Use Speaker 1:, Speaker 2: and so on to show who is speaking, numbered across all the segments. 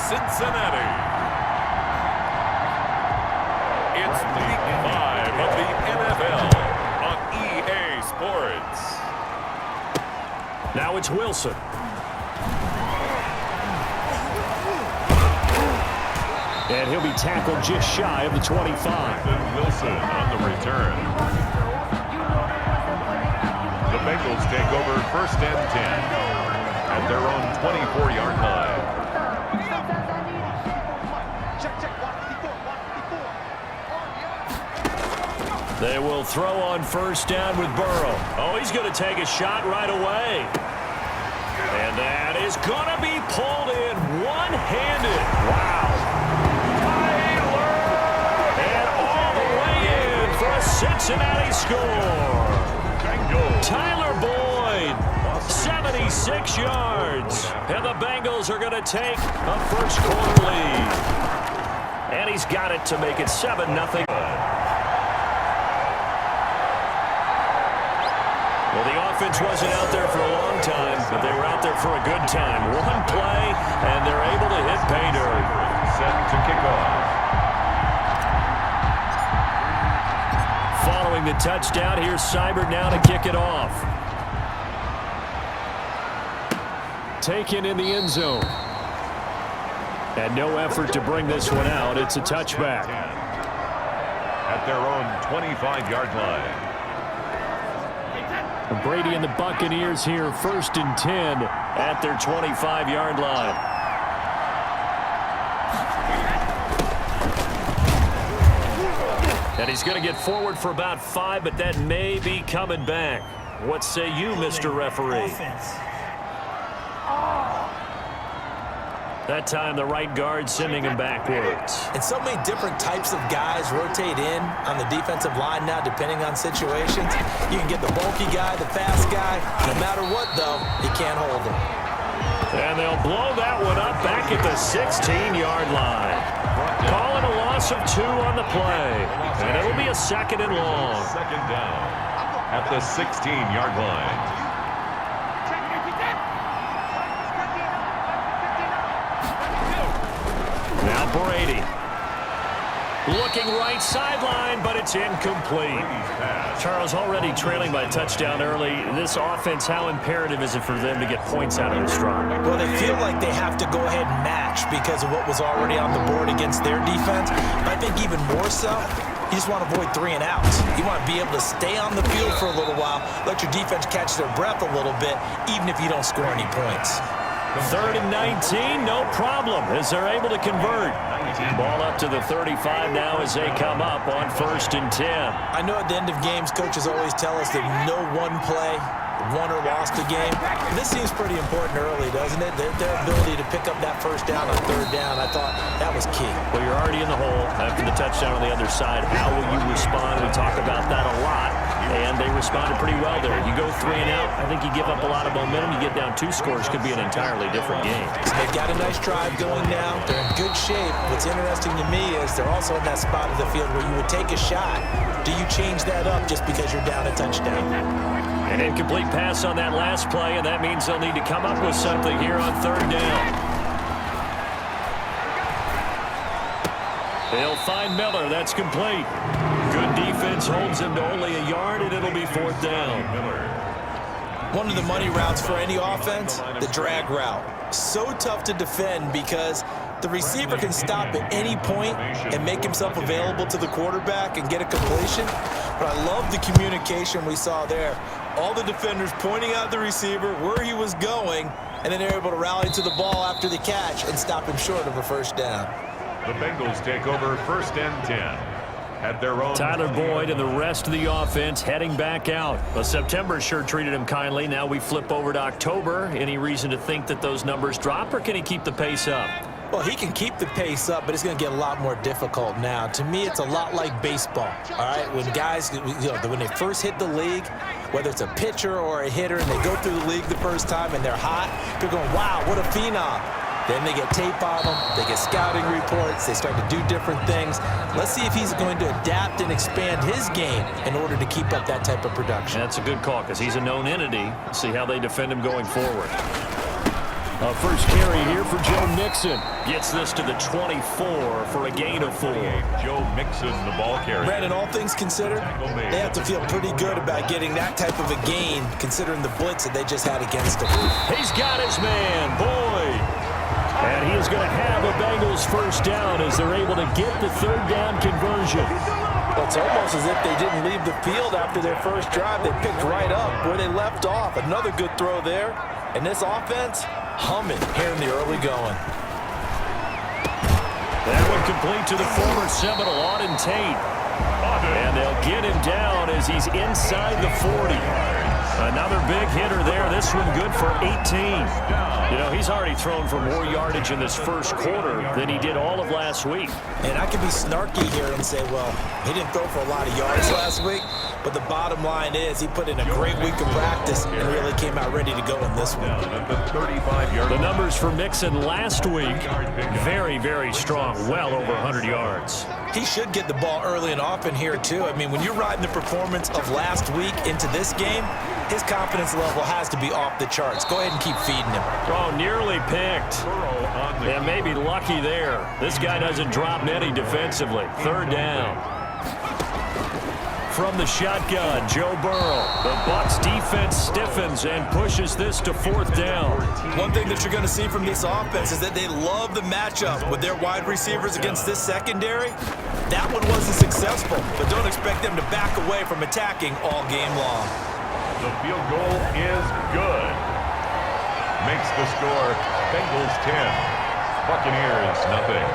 Speaker 1: Cincinnati. It's Week 5 of the NFL on EA Sports.
Speaker 2: Now it's Wilson. And he'll be tackled just shy of the 25.
Speaker 1: Wilson on the return. The Bengals take over 1st and 10 at their own 24-yard line.
Speaker 2: They will throw on 1st down with Burrow. Oh, he's going to take a shot right away. And that is going to be pulled in one-handed. Wow. And all the way in for a Cincinnati score. Tyler Boyd, 76 yards. And the Bengals are going to take a first-quarter lead. And he's got it to make it 7-0. Well, the offense wasn't out there for a long time, but they were out there for a good time. One play, and they're able to hit pay dirt.
Speaker 1: Set to kick off.
Speaker 2: Following the touchdown, here's Seibert now to kick it off. Taken in the end zone. And no effort to bring this one out. It's a touchback.
Speaker 1: At their own 25-yard line.
Speaker 2: Brady and the Buccaneers here 1st and 10 at their 25-yard line. And he's going to get forward for about 5, but that may be coming back. What say you, Mr. Referee? That time the right guard sending him backwards.
Speaker 3: And so many different types of guys rotate in on the defensive line now depending on situations. You can get the bulky guy, the fast guy. No matter what, though, you can't hold him.
Speaker 2: And they'll blow that one up back at the 16-yard line. Calling a loss of 2 on the play. And it'll be a 2nd and long.
Speaker 1: 2nd down at the 16-yard line.
Speaker 2: Now Brady. Looking right sideline, but it's incomplete. Charles, already trailing by a touchdown early. This offense, how imperative is it for them to get points out of this drive?
Speaker 3: Well, they feel like they have to go ahead and match because of what was already on the board against their defense. But I think even more so, you just want to avoid 3 and outs. You want to be able to stay on the field for a little while, let your defense catch their breath a little bit, even if you don't score any points.
Speaker 2: 3rd and 19, no problem, as they're able to convert. Ball up to the 35 now as they come up on 1st and 10.
Speaker 3: I know at the end of games, coaches always tell us that no one play won or lost a game. This seems pretty important early, doesn't it? Their ability to pick up that 1st down on 3rd down, I thought that was key.
Speaker 2: Well, you're already in the hole after the touchdown on the other side. How will you respond? We talk about that a lot, and they responded pretty well there. You go 3 and out, I think you give up a lot of momentum. You get down 2 scores, could be an entirely different game.
Speaker 3: So they've got a nice drive going now. They're in good shape. What's interesting to me is they're also in that spot of the field where you would take a shot. Do you change that up just because you're down a touchdown?
Speaker 2: An incomplete pass on that last play, and that means they'll need to come up with something here on 3rd down. They'll find Miller. That's complete. Good defense holds him to only a yard, and it'll be 4th down.
Speaker 3: One of the money routes for any offense, the drag route. So tough to defend because the receiver can stop at any point and make himself available to the quarterback and get a completion. But I love the communication we saw there. All the defenders pointing out the receiver, where he was going, and then they're able to rally to the ball after the catch and stop him short of a 1st down.
Speaker 1: The Bengals take over 1st and 10 at their own.
Speaker 2: Tyler Boyd and the rest of the offense heading back out. Well, September sure treated him kindly. Now we flip over to October. Any reason to think that those numbers drop, or can he keep the pace up?
Speaker 3: Well, he can keep the pace up, but it's going to get a lot more difficult now. To me, it's a lot like baseball, all right? When guys, when they first hit the league, whether it's a pitcher or a hitter, and they go through the league the first time and they're hot, they're going, wow, what a phenom. Then they get tape on them, they get scouting reports, they start to do different things. Let's see if he's going to adapt and expand his game in order to keep up that type of production.
Speaker 2: That's a good call because he's a known entity. Let's see how they defend him going forward. A first carry here for Joe Mixon. Gets this to the 24 for a gain of 4.
Speaker 1: Joe Mixon, the ball carrier.
Speaker 3: Brandon, all things considered, they have to feel pretty good about getting that type of a gain, considering the blitz that they just had against him.
Speaker 2: He's got his man, Boyd. And he is going to have a Bengals first down as they're able to get the third down conversion.
Speaker 3: Well, it's almost as if they didn't leave the field after their first drive. They picked right up where they left off. Another good throw there. And this offense, humming here in the early going.
Speaker 2: That one complete to the former Seminole, Auden Tate. And they'll get him down as he's inside the 40. Another big hitter there. This one good for 18. You know, he's already thrown for more yardage in this first quarter than he did all of last week.
Speaker 3: And I could be snarky here and say, well, he didn't throw for a lot of yards last week, but the bottom line is he put in a great week of practice and really came out ready to go in this one.
Speaker 2: The numbers for Mixon last week, very, very strong, well over 100 yards.
Speaker 3: He should get the ball early and often here, too. I mean, when you're riding the performance of last week into this game, his confidence level has to be off the charts. Go ahead and keep feeding him.
Speaker 2: Oh, nearly picked. Yeah, maybe lucky there. This guy doesn't drop many defensively. Third down. From the shotgun, Joe Burrow. The Bucs defense stiffens and pushes this to fourth down.
Speaker 3: One thing that you're going to see from this offense is that they love the matchup with their wide receivers against this secondary. That one wasn't successful, but don't expect them to back away from attacking all game long.
Speaker 1: The field goal is good. Makes the score Bengals 10, Buccaneers nothing.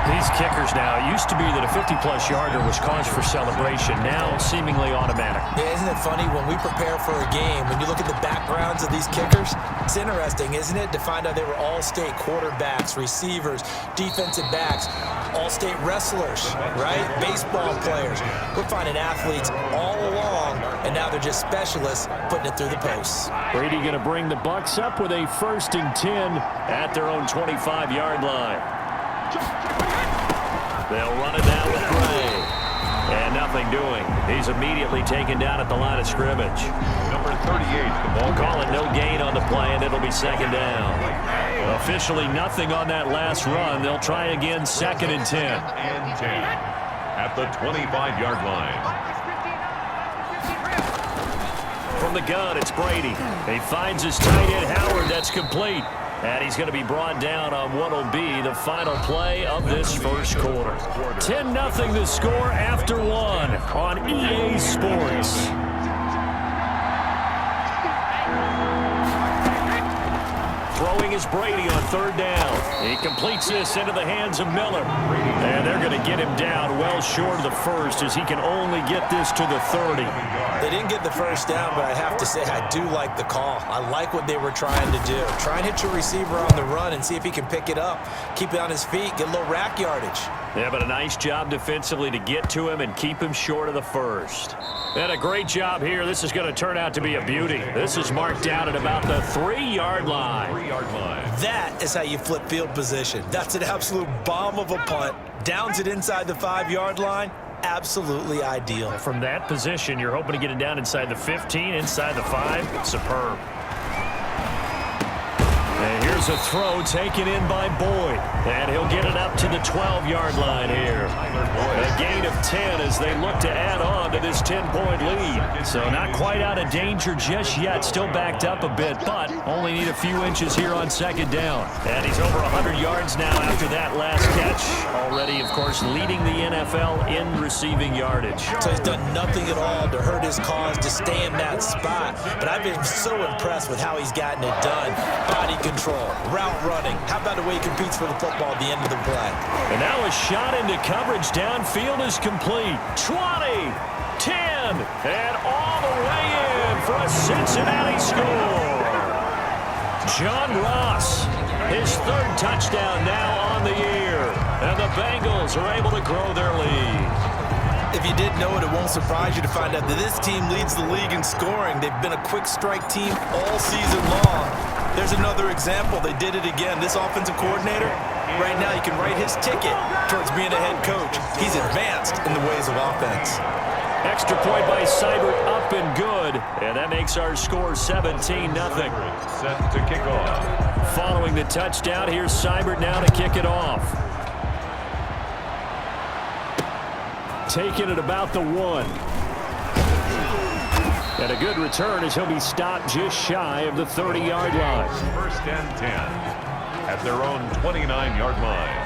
Speaker 2: These kickers now, it used to be that a 50-plus yarder was cause for celebration. Now, seemingly automatic.
Speaker 3: Yeah, isn't it funny when we prepare for a game, when you look at the backgrounds of these kickers, it's interesting, isn't it, to find out they were all-state quarterbacks, receivers, defensive backs, all-state wrestlers, right? Baseball players. We're finding athletes all along, and now they're just specialists putting it through the posts.
Speaker 2: Brady going to bring the Bucs up with a 1st and 10 at their own 25-yard line. They'll run it down with Gray. And nothing doing. He's immediately taken down at the line of scrimmage.
Speaker 1: Number 38, the ball.
Speaker 2: Call it no gain on the play, and it'll be second down. Officially nothing on that last run. They'll try again, 2nd and 10.
Speaker 1: And 10 at the 25-yard line.
Speaker 2: From the gun, it's Brady. He finds his tight end, Howard. That's complete. And he's going to be brought down on what will be the final play of this first quarter. 10-0 the score after 1 on EA Sports. Throwing is Brady on 3rd down. He completes this into the hands of Miller. And they're going to get him down well short of the first as he can only get this to the 30.
Speaker 3: They didn't get the first down, but I have to say I do like the call. I like what they were trying to do. Try and hit your receiver on the run and see if he can pick it up. Keep it on his feet, get a little rack yardage.
Speaker 2: Yeah, but a nice job defensively to get to him and keep him short of the first. And a great job here. This is going to turn out to be a beauty. This is marked down at about the 3-yard line.
Speaker 1: 3-yard line.
Speaker 3: That is how you flip field position. That's an absolute bomb of a punt. Downs it inside the 5-yard line. Absolutely ideal.
Speaker 2: From that position, you're hoping to get it down inside the 15, inside the 5. Superb. And here's a throw taken in by Boyd. And he'll get it up to the 12-yard line here. A gain of 10 as they look to add on to this 10-point lead. So not quite out of danger just yet. Still backed up a bit, but only need a few inches here on 2nd down. And he's over 100 yards now after that last catch. Already, of course, leading the NFL in receiving yardage.
Speaker 3: So he's done nothing at all to hurt his cause to stay in that spot. But I've been so impressed with how he's gotten it done. Body control, route running. How about the way he competes for the football at the end of the play?
Speaker 2: And now a shot into coverage downfield is complete. 20, 10, and all the way in for a Cincinnati score. John Ross, his 3rd touchdown now on the year. And the Bengals are able to grow their lead.
Speaker 3: If you didn't know it, it won't surprise you to find out that this team leads the league in scoring. They've been a quick strike team all season long. There's another example. They did it again. This offensive coordinator, right now you can write his ticket towards being a head coach. He's advanced in the ways of offense.
Speaker 2: Extra point by Seibert, up and good. And that makes our score 17-0.
Speaker 1: Set to kick off.
Speaker 2: Following the touchdown, here's Seibert now to kick it off. Taking it about the 1. And a good return as he'll be stopped just shy of the 30-yard line.
Speaker 1: First and 10 at their own 29-yard line.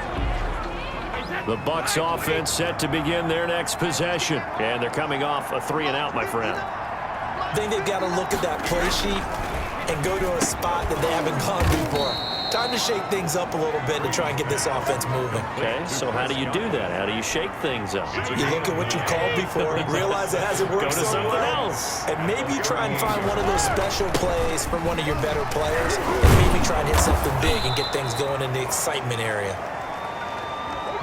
Speaker 2: The Bucs offense set to begin their next possession. And they're coming off a 3-and-out, my friend.
Speaker 3: I think they've got to look at that play sheet and go to a spot that they haven't gone before. Time to shake things up a little bit to try and get this offense moving.
Speaker 2: Okay, so how do you do that? How do you shake things up?
Speaker 3: You look at what you called before, realize it hasn't worked
Speaker 2: Go to
Speaker 3: so
Speaker 2: something
Speaker 3: well,
Speaker 2: else.
Speaker 3: and maybe you try and find one of those special plays from one of your better players, and maybe try and hit something big and get things going in the excitement area.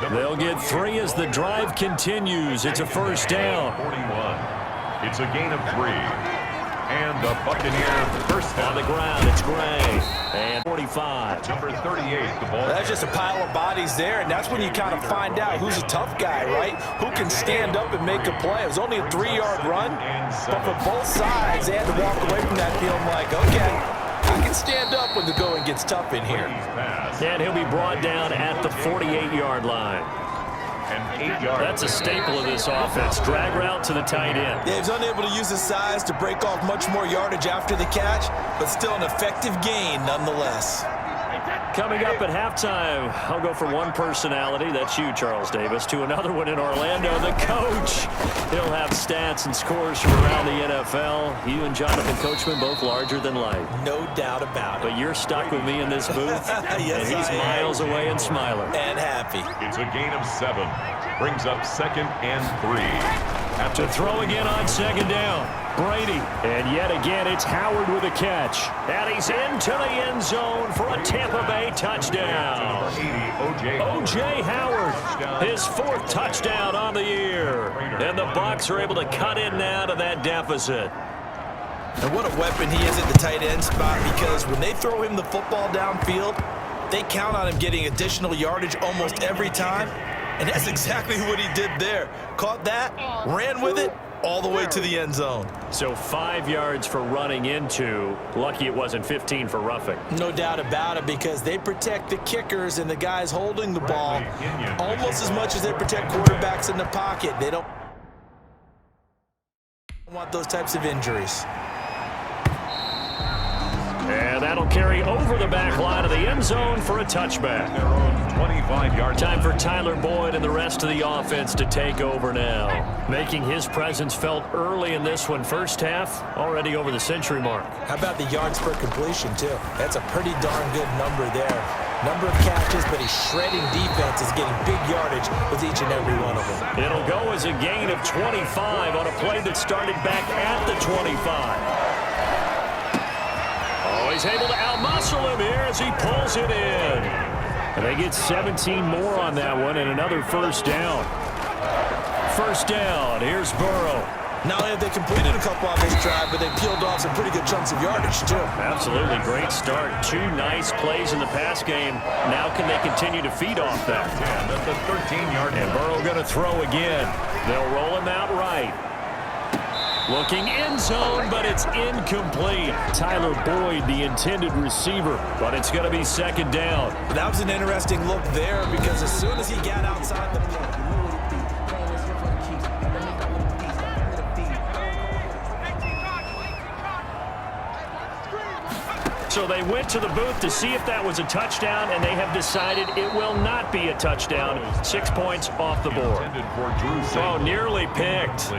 Speaker 2: They'll get 3 as the drive continues. It's a first down.
Speaker 1: 41. It's a gain of 3. And the Buccaneer first down.
Speaker 2: On the ground, it's Gray. And 45.
Speaker 1: Number 38, the ball.
Speaker 3: That's just a pile of bodies there, and that's when you kind of find out who's a tough guy, right? Who can stand up and make a play. It was only a 3-yard run, but for both sides, they had to walk away from that feeling like, okay, I can stand up when the going gets tough in here.
Speaker 2: And he'll be brought down at the 48-yard line.
Speaker 1: And 8 yards.
Speaker 2: That's a staple of this offense. Drag route to the tight end.
Speaker 3: Yeah, he's unable to use his size to break off much more yardage after the catch, but still an effective gain nonetheless.
Speaker 2: Coming up at halftime, I'll go from one personality, that's you, Charles Davis, to another one in Orlando, the coach. He'll have stats and scores from around the NFL. You and Jonathan Coachman both larger than life.
Speaker 3: No doubt about it.
Speaker 2: But you're stuck with me in this booth,
Speaker 3: Yes,
Speaker 2: and he's
Speaker 3: I am.
Speaker 2: miles away and smiling.
Speaker 3: And happy.
Speaker 1: It's a gain of 7. Brings up 2nd and 3.
Speaker 2: To throw again on 2nd down, Brady. And yet again, it's Howard with a catch. And he's into the end zone for a Tampa Bay touchdown.
Speaker 1: 80,
Speaker 2: O.J. Howard, his 4th touchdown on the year. And the Bucs are able to cut in now to that deficit.
Speaker 3: And what a weapon he is at the tight end spot, because when they throw him the football downfield, they count on him getting additional yardage almost every time. And that's exactly what he did there. Caught that, ran with it, all the way to the end zone.
Speaker 2: So 5 yards for running into. Lucky it wasn't 15 for roughing.
Speaker 3: No doubt about it, because they protect the kickers and the guys holding the ball almost as much as they protect quarterbacks in the pocket. They don't want those types of injuries.
Speaker 2: And that'll carry over the back line of the end zone for a touchback.
Speaker 1: Their own 25-yard.
Speaker 2: Time for Tyler Boyd and the rest of the offense to take over now. Making his presence felt early in this one. First half, already over the century mark.
Speaker 3: How about the yards per completion, too? That's a pretty darn good number there. Number of catches, but he's shredding defense, is getting big yardage with each and every one of them.
Speaker 2: It'll go as a gain of 25 on a play that started back at the 25. Oh, he's able to outmuscle him here as he pulls it in. And they get 17 more on that one and another first down. First down, here's Burrow.
Speaker 3: Not only have they completed a couple on this drive, but they peeled off some pretty good chunks of yardage, too.
Speaker 2: Absolutely great start. 2 nice plays in the pass game. Now can they continue to feed off that?
Speaker 1: And at the 13-yard.
Speaker 2: And Burrow going to throw again. They'll roll him out right. Looking end zone, but it's incomplete. Tyler Boyd, the intended receiver, but it's going to be 2nd down.
Speaker 3: That was an interesting look there, because as soon as he got outside the
Speaker 2: So they went to the booth to see if that was a touchdown, and they have decided it will not be a touchdown. 6 points off the board. Oh, nearly picked.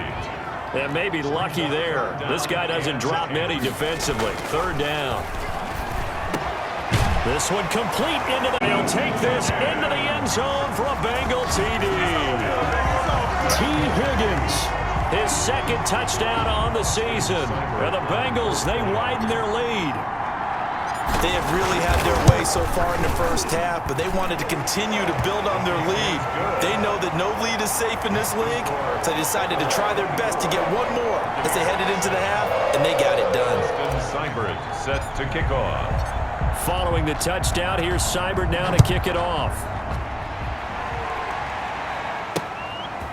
Speaker 2: And maybe lucky there. This guy doesn't drop many defensively. 3rd down. This one complete into the... He'll take this into the end zone for a Bengal TD. T. Higgins, his 2nd touchdown on the season. And the Bengals, they widen their lead.
Speaker 3: They have really had their way so far in the first half, but they wanted to continue to build on their lead. They know that no lead is safe in this league, so they decided to try their best to get one more as they headed into the half, and they got it done.
Speaker 1: Seibert set to kick off.
Speaker 2: Following the touchdown, here's Seibert now to kick it off.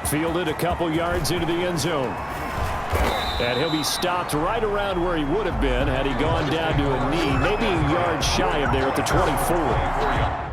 Speaker 2: Fielded a couple yards into the end zone. And he'll be stopped right around where he would have been had he gone down to a knee, maybe a yard shy of there at the 24.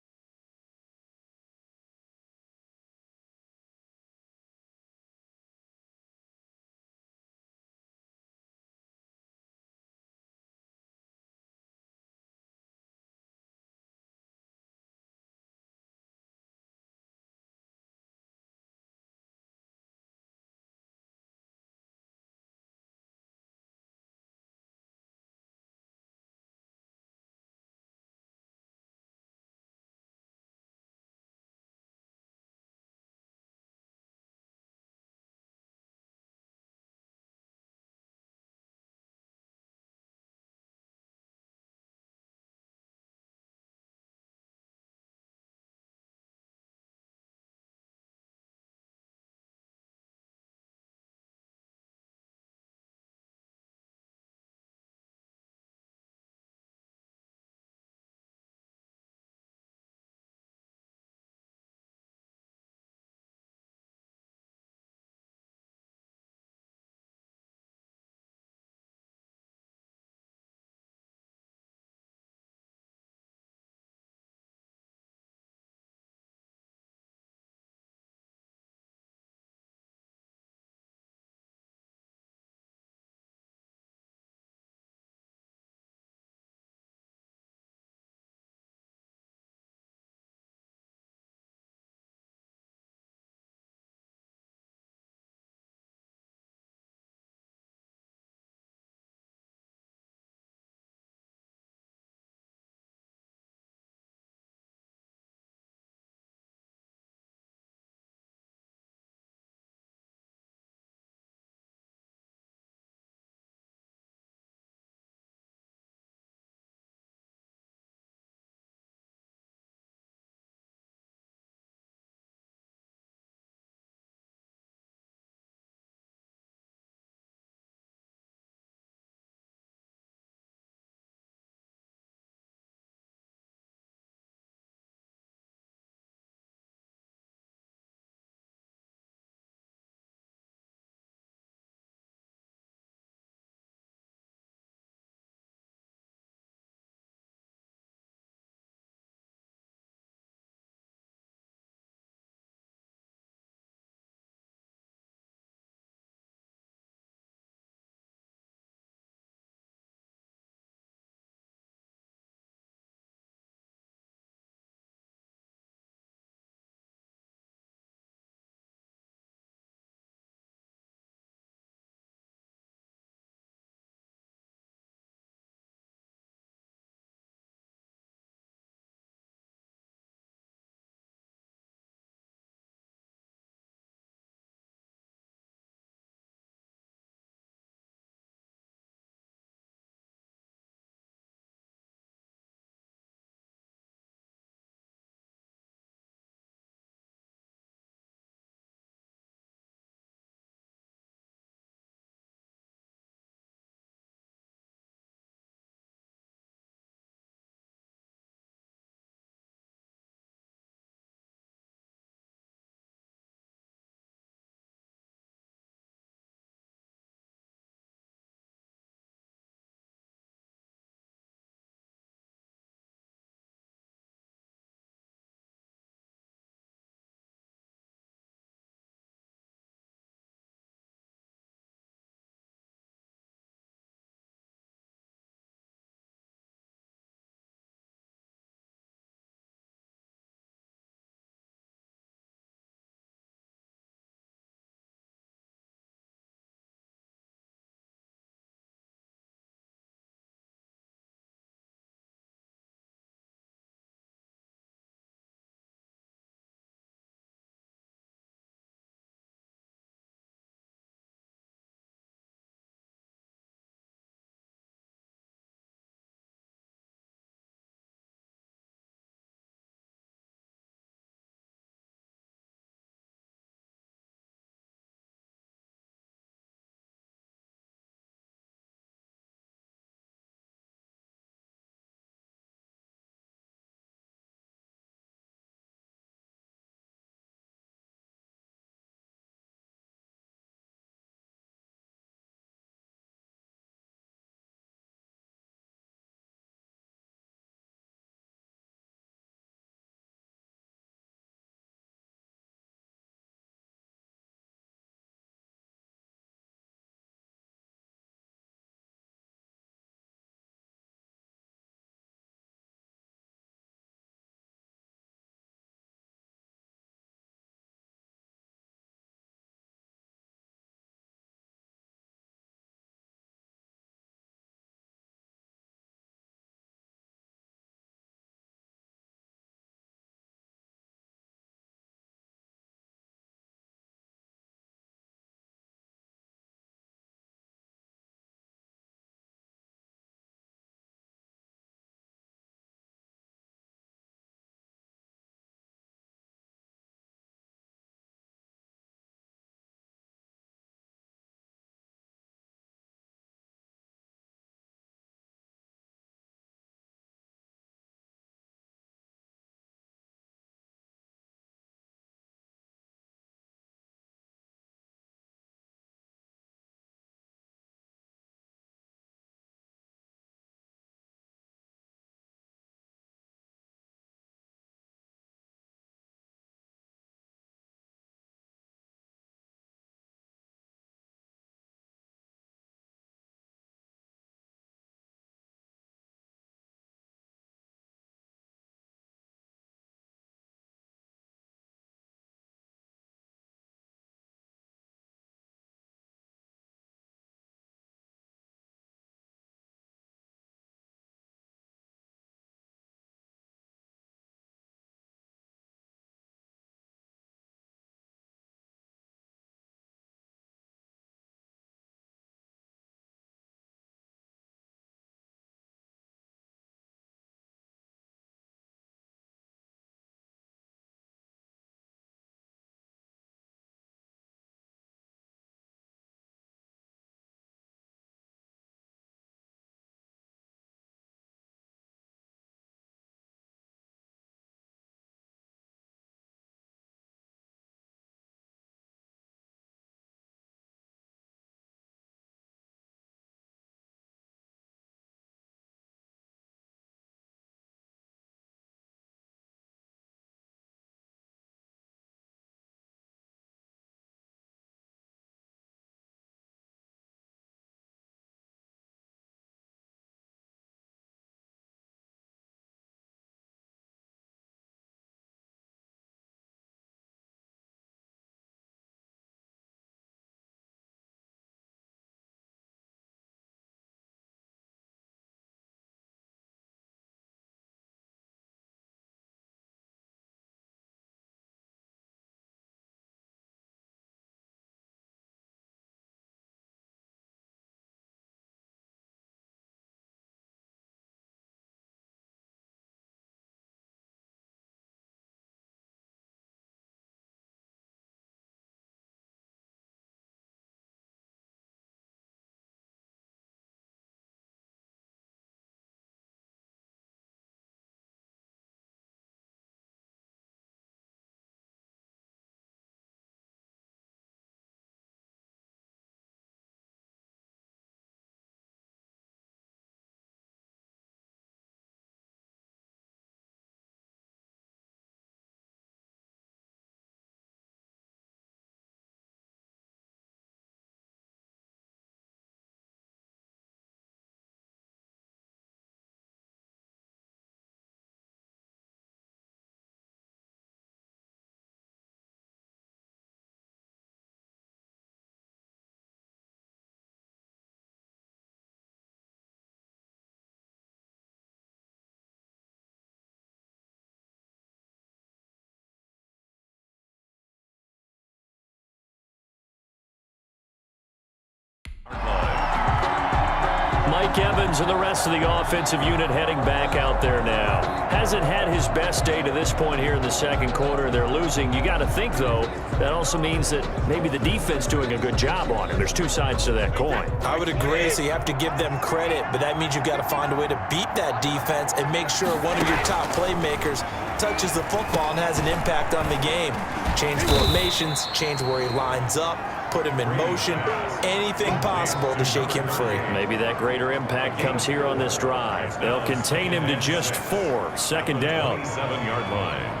Speaker 2: Evans and the rest of the offensive unit heading back out there now. Hasn't had his best day to this point here in the second quarter. They're losing. You got to think, though, that also means that maybe the defense doing a good job on it. There's two sides to that coin.
Speaker 3: I would agree, so you have to give them credit, but that means you've got to find a way to beat that defense and make sure one of your top playmakers touches the football and has an impact on the game. Change formations, change where he lines up, put him in motion, anything possible to shake him free.
Speaker 2: Maybe that greater impact comes here on this drive. They'll contain him to just 4. Second down.
Speaker 1: 7-yard line.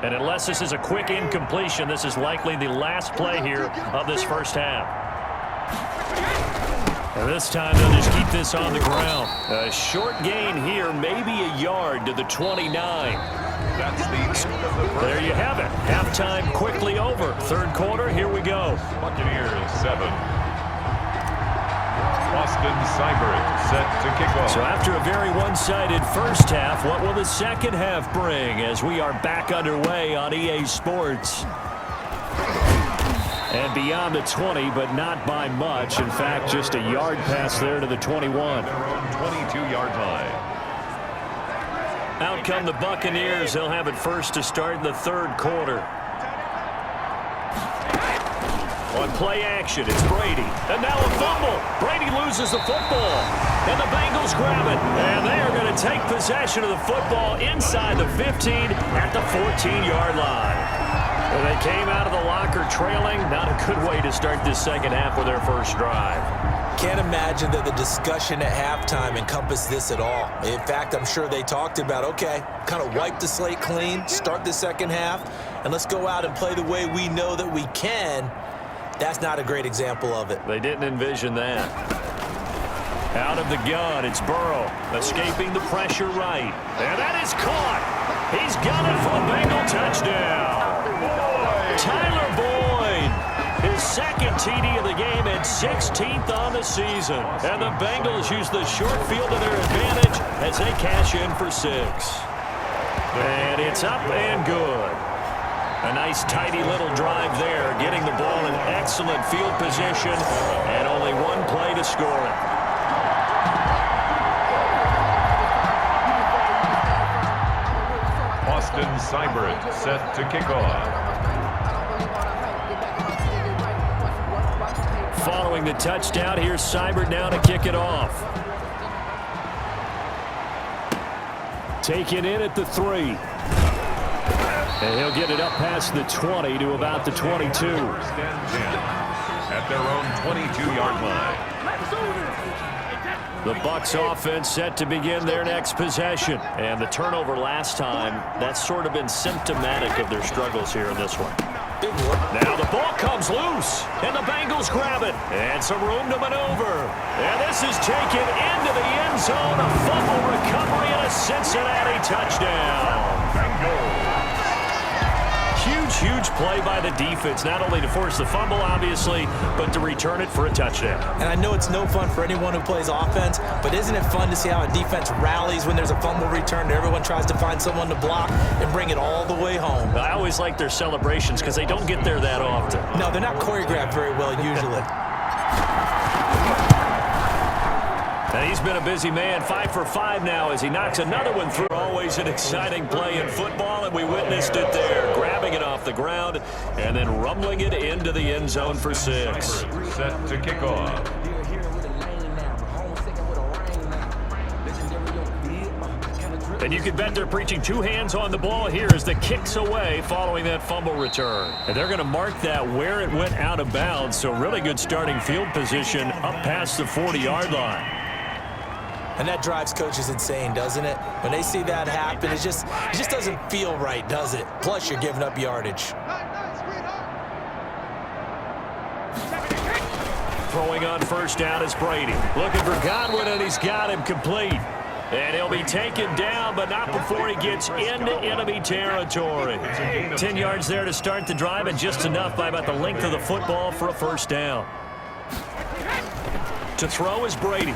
Speaker 2: And unless this is a quick incompletion, this is likely the last play here of this first half. And this time they'll just keep this on the ground. A short gain here, maybe a yard to the 29.
Speaker 1: That's the end of the first.
Speaker 2: There you have it. Halftime quickly over. Third quarter, here we go.
Speaker 1: Buccaneers 7. Austin Seibert set to kick off.
Speaker 2: So after a very one-sided first half, what will the second half bring as we are back underway on EA Sports? And beyond the 20, but not by much. In fact, just a yard pass there to the 21.
Speaker 1: Their own 22-yard line.
Speaker 2: Out come the Buccaneers. They'll have it first to start the third quarter. On play action, it's Brady. And now a fumble. Brady loses the football. And the Bengals grab it. And they are going to take possession of the football inside the 15 at the 14-yard line. And they came out of the locker trailing. Not a good way to start this second half with their first drive.
Speaker 3: Can't imagine that the discussion at halftime encompassed this at all. In fact, I'm sure they talked about, okay, kind of wipe the slate clean, start the second half, and let's go out and play the way we know that we can. That's not a great example of it.
Speaker 2: They didn't envision that. Out of the gun, it's Burrow, escaping the pressure right. And that is caught. He's got it for a Bengal touchdown. Tyler Boyd, his second TD of the game and 16th on the season. And the Bengals use the short field to their advantage as they cash in for 6. And it's up and good. A nice tidy little drive there, getting the ball in excellent field position and only one play to score it.
Speaker 1: Austin Seibert set to kick off.
Speaker 2: Following the touchdown, here's Seibert now to kick it off. Taken in at the 3. And he'll get it up past the 20 to about the 22.
Speaker 1: First and 10 at their own 22-yard line.
Speaker 2: The Bucs offense set to begin their next possession. And the turnover last time, that's sort of been symptomatic of their struggles here in this one.
Speaker 3: Big one.
Speaker 2: Now the ball comes loose, and the Bengals grab it. And some room to maneuver. And this is taken into the end zone. A fumble recovery and a Cincinnati touchdown.
Speaker 1: Bengals.
Speaker 2: Huge play by the defense, not only to force the fumble, obviously, but to return it for a touchdown.
Speaker 3: And I know it's no fun for anyone who plays offense, but isn't it fun to see how a defense rallies when there's a fumble return and everyone tries to find someone to block and bring it all the way home?
Speaker 2: I always like their celebrations because they don't get there that often.
Speaker 3: No, they're not choreographed very well usually.
Speaker 2: And he's been a busy man, 5 for 5 now as he knocks another one through. Always an exciting play in football, and we witnessed it there. Grabbing it off the ground and then rumbling it into the end zone for 6.
Speaker 1: Set to kick off.
Speaker 2: And you can bet they're preaching 2 hands on the ball here as the kick's away following that fumble return. And they're going to mark that where it went out of bounds, so really good starting field position up past the 40-yard line.
Speaker 3: And that drives coaches insane, doesn't it? When they see that happen, it just doesn't feel right, does it? Plus, you're giving up yardage.
Speaker 2: Throwing on first down is Brady. Looking for Godwin, and he's got him complete. And he'll be taken down, but not before he gets into enemy territory. 10 yards there to start the drive, and just enough by about the length of the football for a first down. To throw is Brady.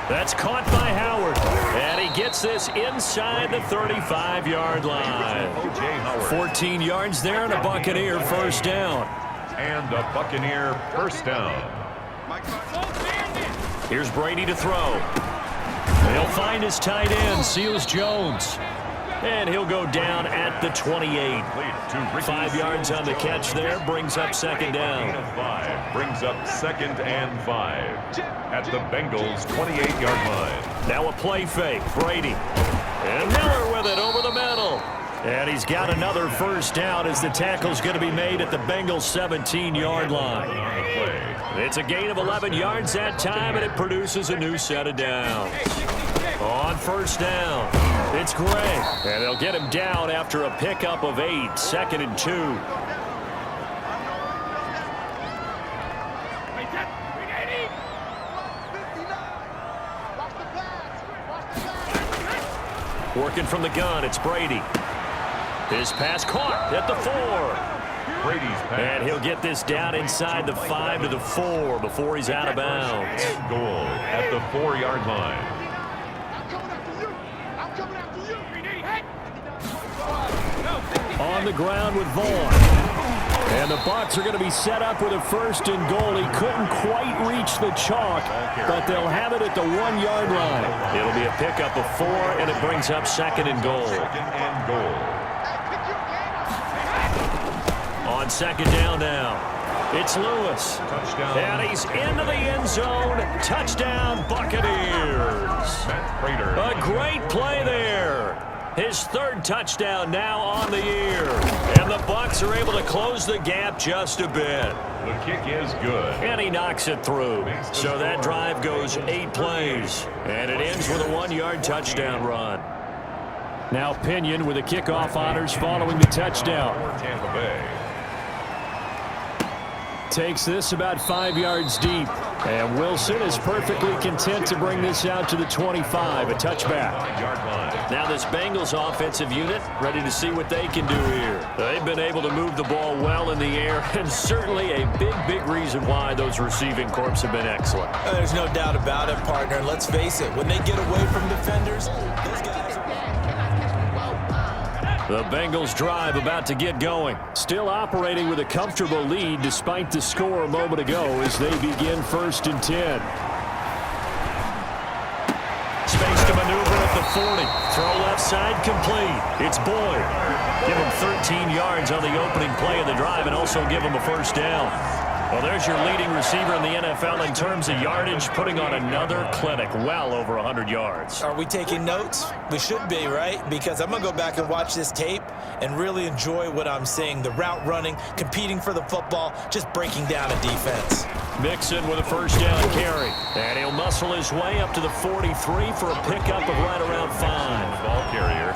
Speaker 2: That's caught by Howard. And he gets this inside the 35-yard line. 14 yards there, and a Buccaneer first down.
Speaker 1: And a Buccaneer first down.
Speaker 2: Here's Brady to throw. He'll find his tight end, Seals Jones. And he'll go down at the 28. 5 yards on the catch there, brings up second down.
Speaker 1: Brings up 2nd and 5 at the Bengals' 28-yard line.
Speaker 2: Now a play fake, Brady. And Miller with it over the middle. And he's got another first down as the tackle's going to be made at the Bengals' 17-yard line. It's a gain of 11 yards that time, and it produces a new set of downs. On first down, it's Gray. And they'll get him down after a pickup of 8, 2nd and 2. Working from the gun, it's Brady. His pass caught at the 4.
Speaker 1: Brady's pass.
Speaker 2: And he'll get this down inside the 5 to the 4 before he's out of bounds.
Speaker 1: Goal at the 4-yard line.
Speaker 2: On the ground with Vaughn. And the Bucs are going to be set up with a 1st and goal. He couldn't quite reach the chalk, but they'll have it at the 1-yard line. It'll be a pickup of 4, and it brings up 2nd and goal.
Speaker 1: 2nd and goal.
Speaker 2: On 2nd down now, it's Lewis.
Speaker 1: Touchdown.
Speaker 2: And he's into the end zone. Touchdown, Buccaneers. A great play there. His 3rd touchdown now on the year. And the Bucs are able to close the gap just a bit.
Speaker 1: The kick is good.
Speaker 2: And he knocks it through. So that drive goes 8 plays. And it ends with a 1-yard touchdown run. Now Pinion with the kickoff honors following the touchdown.
Speaker 1: Tampa Bay.
Speaker 2: Takes this about 5 yards deep. And Wilson is perfectly content to bring this out to the 25, a touchback. Now this Bengals offensive unit ready to see what they can do here. They've been able to move the ball well in the air, and certainly a big reason why those receiving corps have been excellent.
Speaker 3: There's no doubt about it, partner. Let's face it, when they get away from defenders, those guys are...
Speaker 2: The Bengals drive about to get going. Still operating with a comfortable lead despite the score a moment ago as they begin 1st and 10. Space to maneuver at the 40. Throw left side complete. It's Boyd. Give him 13 yards on the opening play of the drive and also give him a 1st down. Well, there's your leading receiver in the NFL in terms of yardage, putting on another clinic, well over 100 yards.
Speaker 3: Are we taking notes? We should be, right? Because I'm going to go back and watch this tape and really enjoy what I'm seeing. The route running, competing for the football, just breaking down a defense.
Speaker 2: Mixon with a 1st down carry. And he'll muscle his way up to the 43 for a pickup of right around 5.
Speaker 1: Ball carrier.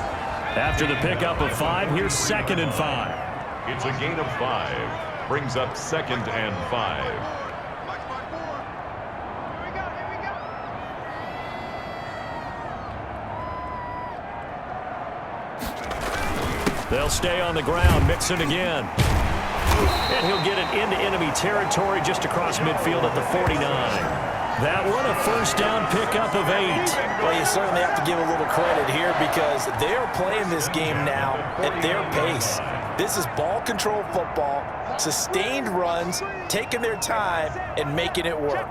Speaker 2: After the pickup of 5, here's 2nd and 5.
Speaker 1: It's a gain of 5. Brings up 2nd and 5.
Speaker 2: They'll stay on the ground. Mixon again. And he'll get it into enemy territory just across midfield at the 49. That one a 1st down pickup of 8.
Speaker 3: Well, you certainly have to give a little credit here because they are playing this game now at their pace. This is ball control football, sustained runs, taking their time, and making it work.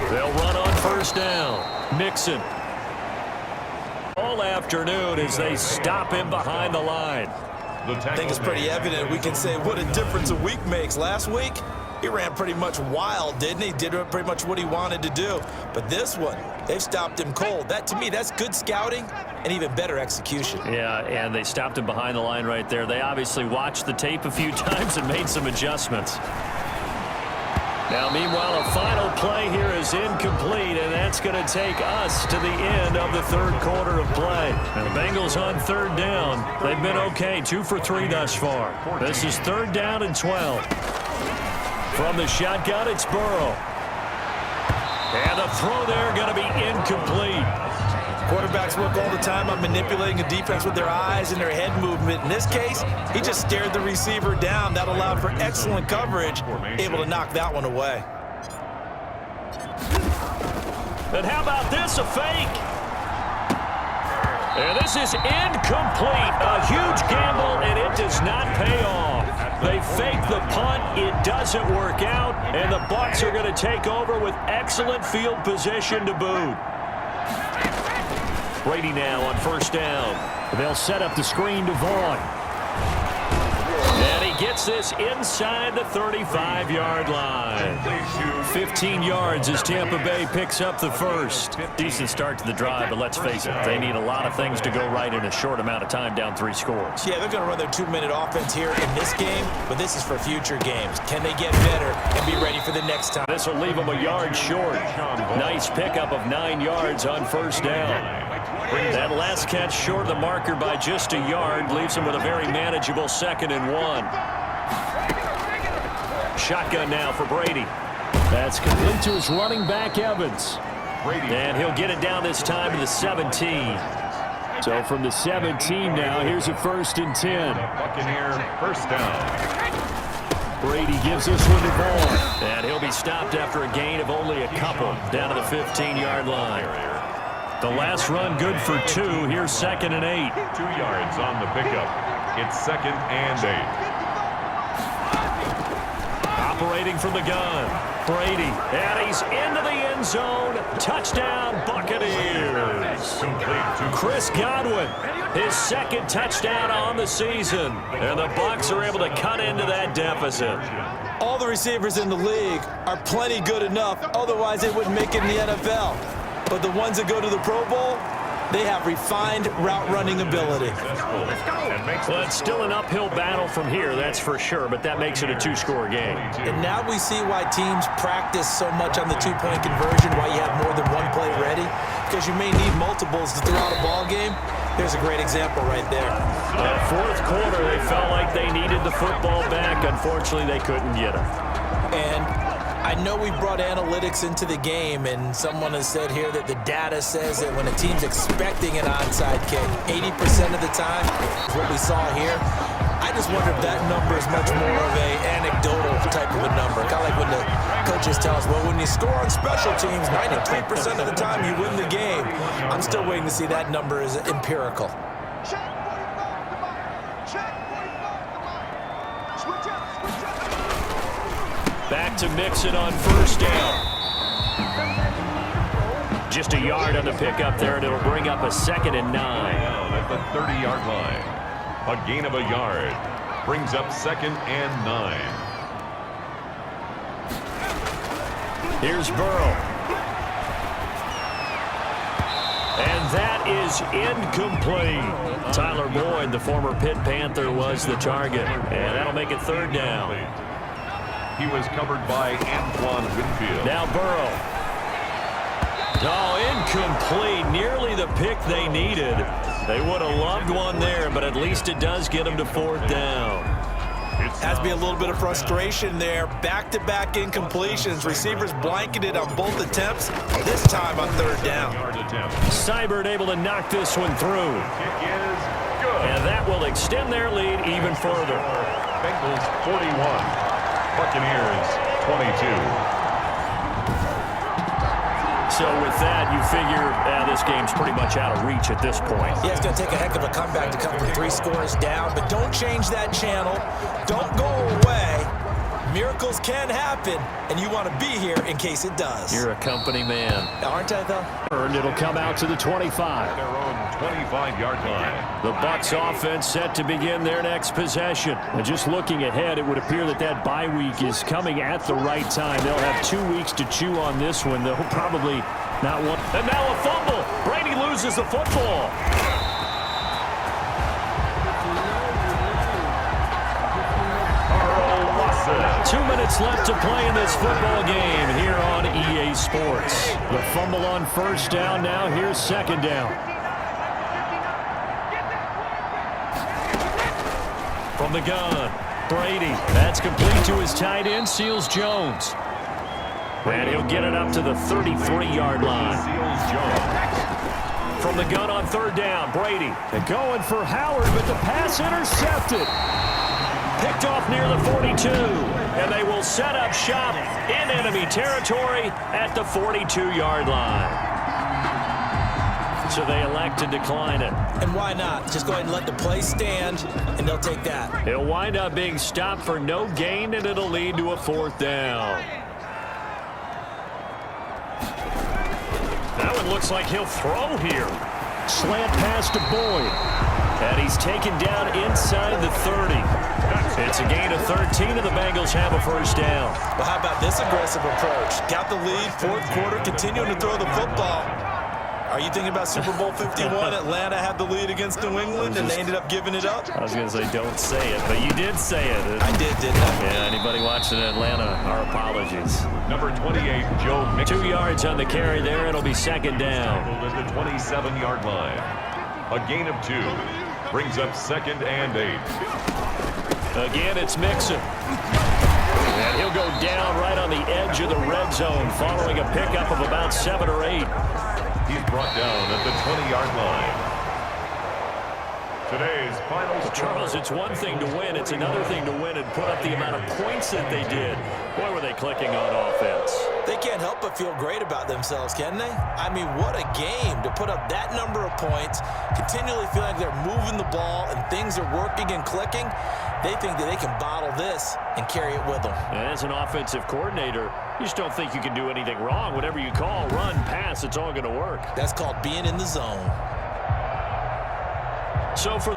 Speaker 2: They'll run on 1st down. Mixon. All afternoon as they stop him behind the line.
Speaker 3: I think it's pretty evident. We can say what a difference a week makes. Last week, he ran pretty much wild, didn't he? Did pretty much what he wanted to do. But this one, they've stopped him cold. That, to me, that's good scouting and even better execution.
Speaker 2: Yeah, and they stopped him behind the line right there. They obviously watched the tape a few times and made some adjustments. Now, meanwhile, a final play here is incomplete, and that's going to take us to the end of the 3rd quarter of play. And the Bengals on 3rd down. They've been okay, 2 for 3 thus far. This is 3rd down and 12. From the shotgun, it's Burrow. And the throw there going to be incomplete.
Speaker 3: Quarterbacks work all the time on manipulating a defense with their eyes and their head movement. In this case, he just stared the receiver down. That allowed for excellent coverage, able to knock that one away.
Speaker 2: And how about this, a fake? And this is incomplete. A huge gamble, and it does not pay off. They fake the punt. It doesn't work out, and the Bucs are going to take over with excellent field position to boot. Brady now on first down. They'll set up the screen to Vaughn. And he gets this inside the 35-yard line. 15 yards as Tampa Bay picks up the first. Decent start to the drive, but let's face it, they need a lot of things to go right in a short amount of time, down 3 scores.
Speaker 3: Yeah, they're going to run their 2-minute offense here in this game, but this is for future games. Can they get better and be ready for the next time?
Speaker 2: This will leave them a yard short. Nice pickup of 9 yards on first down. That last catch short of the marker by just a yard leaves him with a very manageable 2nd and 1. Shotgun now for Brady. That's complete to his running back, Evans. And he'll get it down this time to the 17. So from the 17 now, here's a 1st and 10.
Speaker 1: Buccaneer first down.
Speaker 2: Brady gives this one to Vaughn. And he'll be stopped after a gain of only a couple down to the 15-yard line. The last run good for 2. Here's 2nd and 8.
Speaker 1: 2 yards on the pickup. It's 2nd and 8.
Speaker 2: Operating from the gun. Brady. And he's into the end zone. Touchdown, Buccaneers. Chris Godwin. His 2nd touchdown on the season. And the Bucs are able to cut into that deficit.
Speaker 3: All the receivers in the league are plenty good enough. Otherwise, they wouldn't make it in the NFL. But the ones that go to the Pro Bowl, they have refined route-running ability.
Speaker 2: Well, it's still an uphill battle from here, that's for sure, but that makes it a 2-score game.
Speaker 3: And now we see why teams practice so much on the 2-point conversion, why you have more than one play ready, because you may need multiples throughout a ball game. There's a great example right there.
Speaker 2: That 4th quarter, they felt like they needed the football back. Unfortunately, they couldn't get it.
Speaker 3: And I know we brought analytics into the game, and someone has said here that the data says that when a team's expecting an onside kick, 80% of the time is what we saw here. I just wonder if that number is much more of a anecdotal type of a number. Kind of like when the coaches tell us, well, when you score on special teams, 93% of the time you win the game. I'm still waiting to see that number is empirical.
Speaker 2: Back to Mixon on first down. Just a yard on the pickup there, and it'll bring up a 2nd and 9.
Speaker 1: Down at the 30-yard line. A gain of a yard. Brings up 2nd and 9.
Speaker 2: Here's Burrow. And that is incomplete. Tyler Boyd, the former Pitt Panther, was the target. And that'll make it 3rd down.
Speaker 1: He was covered by Antoine Winfield.
Speaker 2: Now Burrow. Oh, incomplete. Nearly the pick they needed. They would have loved one there, but at least it does get them to 4th down.
Speaker 3: Has to be a little bit of frustration there. Back-to-back incompletions. Receivers blanketed on both attempts, this time on 3rd down.
Speaker 2: Seibert able to knock this one through.
Speaker 1: Kick is good.
Speaker 2: And that will extend their lead even further.
Speaker 1: Bengals 41. Buccaneers 22.
Speaker 2: So with that, you figure this game's pretty much out of reach at this point.
Speaker 3: Yeah, it's going to take a heck of a comeback to come from 3 scores down, but don't change that channel. Don't go away. Miracles can happen, and you want to be here in case it does.
Speaker 2: You're a company man.
Speaker 3: Aren't I, though?
Speaker 2: And it'll come out to the 25.
Speaker 1: Their own 25-yard line.
Speaker 2: The Bucs offense set to begin their next possession. And just looking ahead, it would appear that that bye week is coming at the right time. They'll have 2 weeks to chew on this one. They'll probably not want. And now a fumble. Brady loses the football. 2 minutes left to play in this football game here on EA Sports. The fumble on first down. Now here's 2nd down. From the gun, Brady. That's complete to his tight end, Seals Jones. And he'll get it up to the 33-yard line.
Speaker 1: Seals Jones.
Speaker 2: From the gun on 3rd down, Brady. And going for Howard, but the pass intercepted. Picked off near the 42, and they will set up shop in enemy territory at the 42-yard line. So they elect to decline it.
Speaker 3: And why not? Just go ahead and let the play stand, and they'll take that.
Speaker 2: It'll wind up being stopped for no gain, and it'll lead to a 4th down. That one looks like he'll throw here. Slant pass to Boyd. And he's taken down inside the 30. It's a gain of 13, and the Bengals have a 1st down.
Speaker 3: Well, how about this aggressive approach? Got the lead, 4th quarter, continuing to throw the football. Are you thinking about Super Bowl 51? Atlanta had the lead against New England, and they ended up giving it up?
Speaker 2: I was going to say don't say it, but you did say it.
Speaker 3: I did, didn't I?
Speaker 2: Yeah, anybody watching Atlanta, our apologies.
Speaker 1: Number 28, Joe Mixon.
Speaker 2: 2 yards on the carry there. It'll be 2nd down.
Speaker 1: At the 27-yard line. A gain of 2. Brings up 2nd and 8.
Speaker 2: Again, it's Mixon. And he'll go down right on the edge of the red zone following a pickup of about 7 or 8.
Speaker 1: He's brought down at the 20-yard line. Today's final score.
Speaker 2: Charles, it's one thing to win. It's another thing to win and put up the amount of points that they did. Boy, were they clicking on offense.
Speaker 3: They can't help but feel great about themselves, can they? I mean, what a game to put up that number of points, continually feeling like they're moving the ball and things are working and clicking. They think that they can bottle this and carry it with them.
Speaker 2: And as an offensive coordinator, you just don't think you can do anything wrong. Whatever you call, run, pass, it's all going to work.
Speaker 3: That's called being in the zone.
Speaker 2: So for